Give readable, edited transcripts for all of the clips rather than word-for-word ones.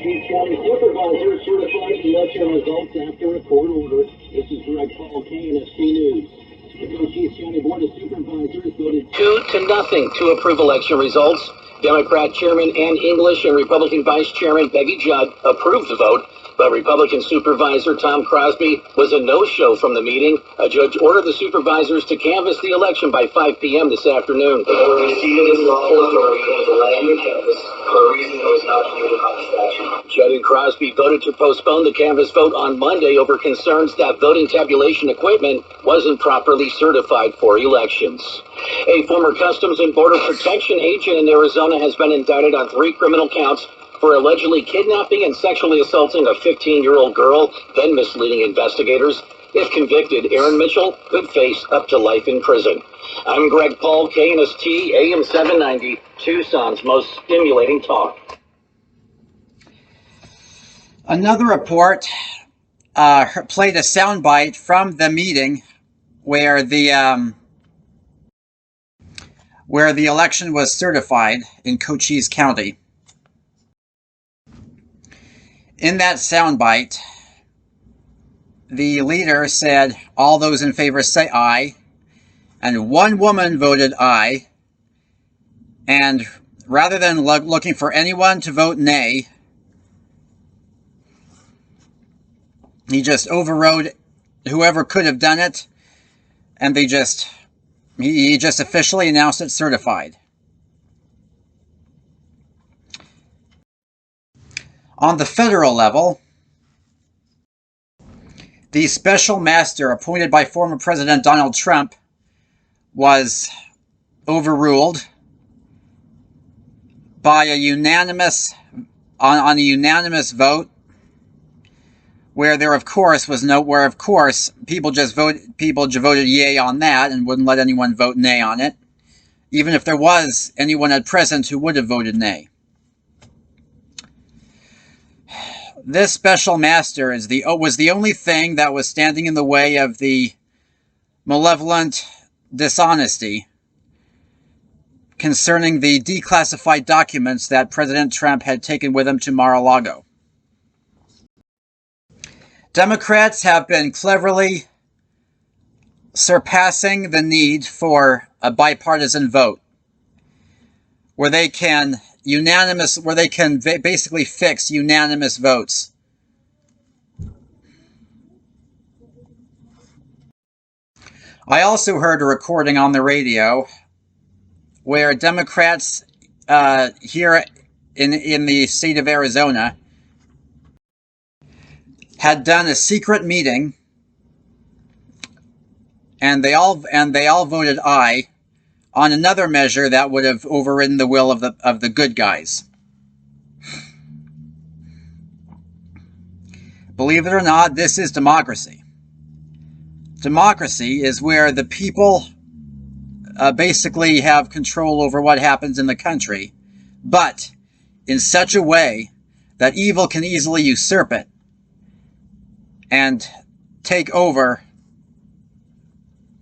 Cochise County Supervisor certified election results after a court order. This is Greg Paul, KNST News. The Cochise County Board of Supervisors voted 2-0 to approve election results. Democrat Chairman Ann English and Republican Vice Chairman Peggy Judd approved the vote, but Republican Supervisor Tom Crosby was a no-show from the meeting. A judge ordered the supervisors to canvass the election by 5 p.m. this afternoon. The board received its lawful authority to delay the canvass for a reason that was not permitted by statute. Judd and Crosby voted to postpone the canvass vote on Monday over concerns that voting tabulation equipment wasn't properly certified for elections. A former Customs and Border Protection agent in Arizona has been indicted on 3 criminal counts for allegedly kidnapping and sexually assaulting a 15-year-old girl, then misleading investigators. If convicted, Aaron Mitchell could face up to life in prison. I'm Greg Paul, KNST, AM 790, Tucson's most stimulating talk. Another report played a soundbite from the meeting where the election was certified in Cochise County. In that soundbite, the leader said, "All those in favor say aye," and one woman voted aye, and rather than looking for anyone to vote nay, he just overrode whoever could have done it, and he just officially announced it certified. On the federal level, the special master appointed by former President Donald Trump was overruled by a unanimous vote, where people voted yay on that and wouldn't let anyone vote nay on it, even if there was anyone at present who would have voted nay. This special master was the only thing that was standing in the way of the malevolent dishonesty concerning the declassified documents that President Trump had taken with him to Mar-a-Lago. Democrats have been cleverly surpassing the need for a bipartisan vote, where they can basically fix unanimous votes. I also heard a recording on the radio where Democrats here in the state of Arizona had done a secret meeting, and they all voted aye on another measure that would have overridden the will of the good guys. Believe it or not, this is democracy. Democracy is where the people basically have control over what happens in the country, but in such a way that evil can easily usurp it and take over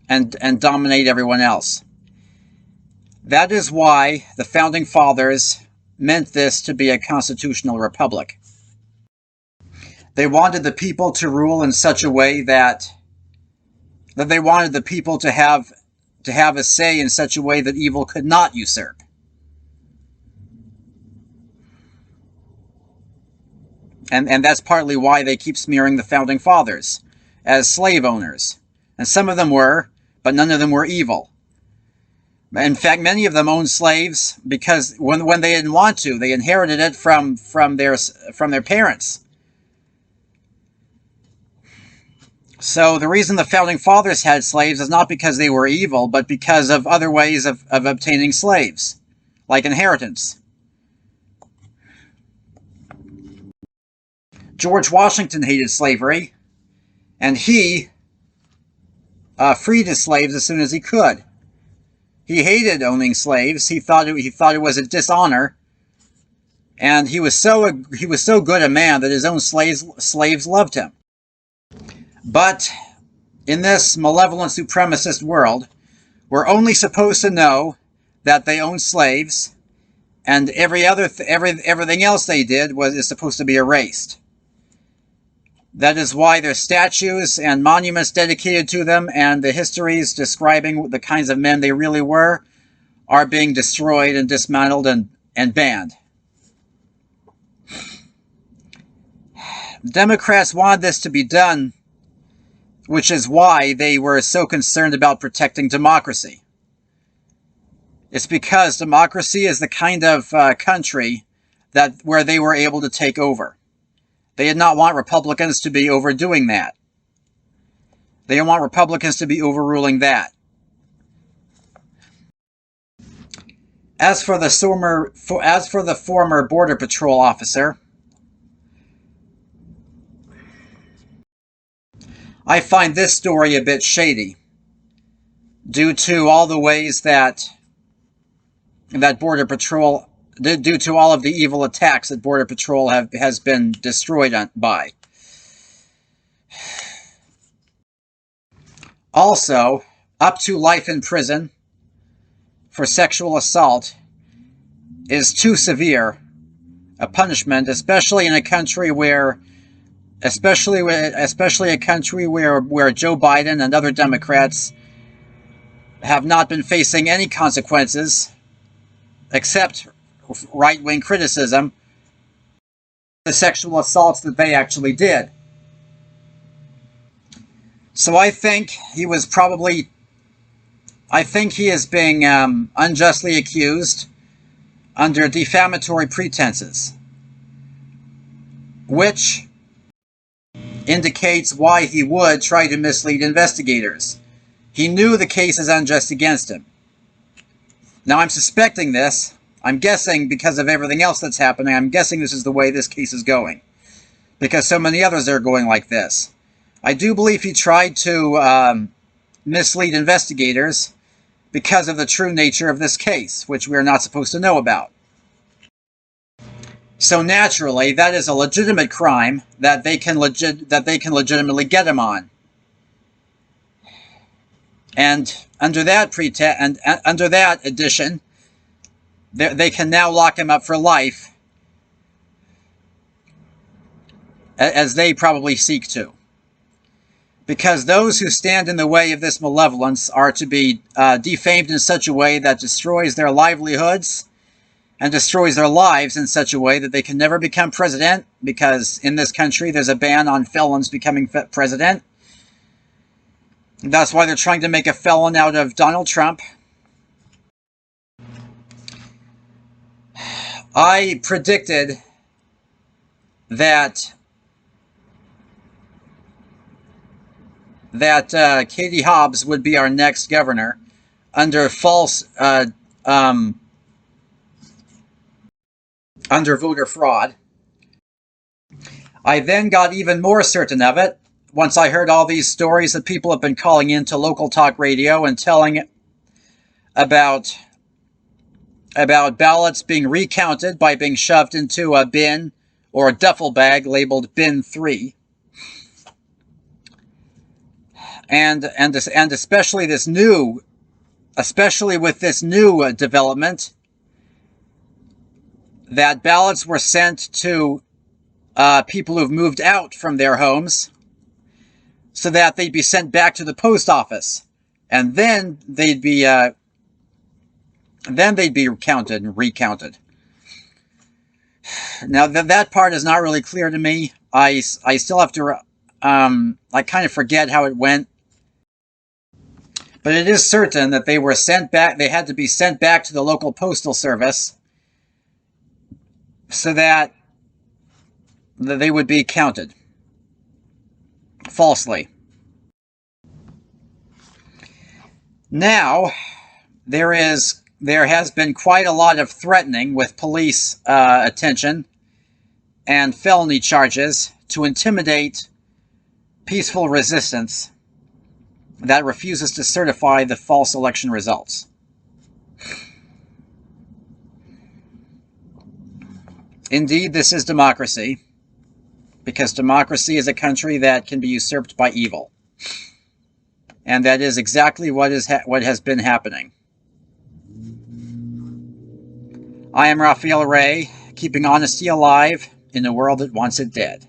and dominate everyone else. That is why the Founding Fathers meant this to be a constitutional republic. They wanted the people to rule in such a way that they wanted the people to have a say in such a way that evil could not usurp. And that's partly why they keep smearing the Founding Fathers as slave owners. And some of them were, but none of them were evil. In fact, many of them owned slaves because when they didn't want to, they inherited it from their parents. So the reason the Founding Fathers had slaves is not because they were evil, but because of other ways of obtaining slaves, like inheritance. George Washington hated slavery, and he freed his slaves as soon as he could. He hated owning slaves. He thought it was a dishonor, and he was so good a man that his own slaves loved him. But in this malevolent supremacist world, we're only supposed to know that they own slaves and everything else they did is supposed to be erased. That is why there's statues and monuments dedicated to them, and the histories describing the kinds of men they really were are being destroyed and dismantled and banned. Democrats wanted this to be done, which is why they were so concerned about protecting democracy. It's because democracy is the kind of country where they were able to take over. They did not want Republicans to be overdoing that. They didn't want Republicans to be overruling that. As for the former Border Patrol officer, I find this story a bit shady due to all the ways that Border Patrol, due to all of the evil attacks that Border Patrol has been destroyed by. Also, up to life in prison for sexual assault is too severe a punishment, especially in a country where Joe Biden and other Democrats have not been facing any consequences except right-wing criticism, the sexual assaults that they actually did. So I think he is being unjustly accused under defamatory pretenses, which indicates why he would try to mislead investigators. He knew the case is unjust against him. Now, I'm suspecting this. I'm guessing because of everything else that's happening. I'm guessing this is the way this case is going, because so many others are going like this. I do believe he tried to mislead investigators because of the true nature of this case, which we are not supposed to know about. So naturally, that is a legitimate crime that they can legitimately get him on. And under that under that addition, they can now lock him up for life, as they probably seek to. Because those who stand in the way of this malevolence are to be defamed in such a way that destroys their livelihoods and destroys their lives in such a way that they can never become president, because in this country there's a ban on felons becoming president. That's why they're trying to make a felon out of Donald Trump. I predicted that Katie Hobbs would be our next governor under under voter fraud. I then got even more certain of it once I heard all these stories that people have been calling into local talk radio and telling about ballots being recounted by being shoved into a bin or a duffel bag labeled bin 3. And especially with this new development, that ballots were sent to people who've moved out from their homes, so that they'd be sent back to the post office, and then they'd be counted and recounted. Now that part is not really clear to me. I still have to I kind of forget how it went. But it is certain that they were sent back. They had to be sent back to the local postal service so that they would be counted falsely. Now, there has been quite a lot of threatening with police attention and felony charges to intimidate peaceful resistance that refuses to certify the false election results. Indeed, this is democracy, because democracy is a country that can be usurped by evil. And that is exactly what has been happening. I am Raphael Ray, keeping honesty alive in the world that wants it dead.